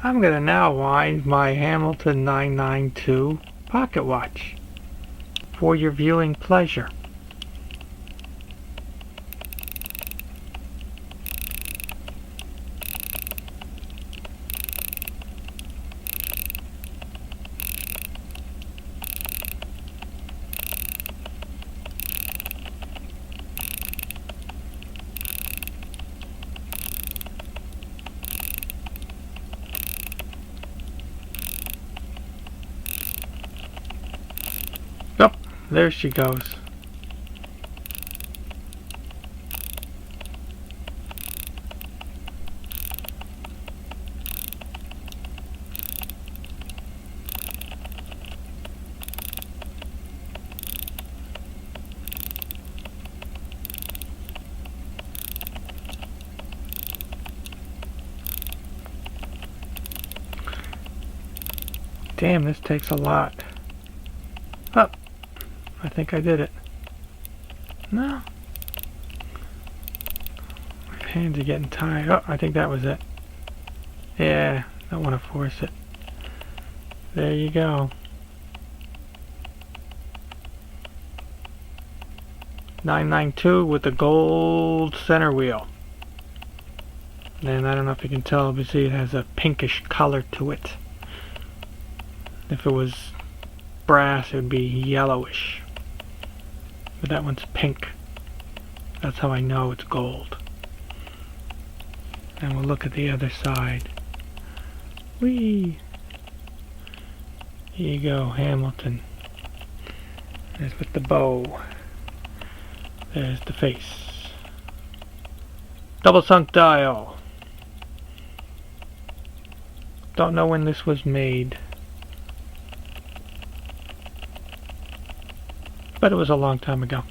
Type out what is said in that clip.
I'm going to now wind my Hamilton 992 pocket watch for your viewing pleasure. Oh, there she goes. Damn, this takes a lot. Oh, I think I did it. No. My hands are getting tired. Oh, I think that was it. Yeah, don't want to force it. There you go. 992 with the gold center wheel. And I don't know if you can tell, but see it has a pinkish color to it. If it was brass, it would be yellowish. But that one's pink. That's how I know it's gold. And we'll look at the other side. Whee! Here you go, Hamilton. There's with the bow. There's the face. Double sunk dial. Don't know when this was made, but it was a long time ago.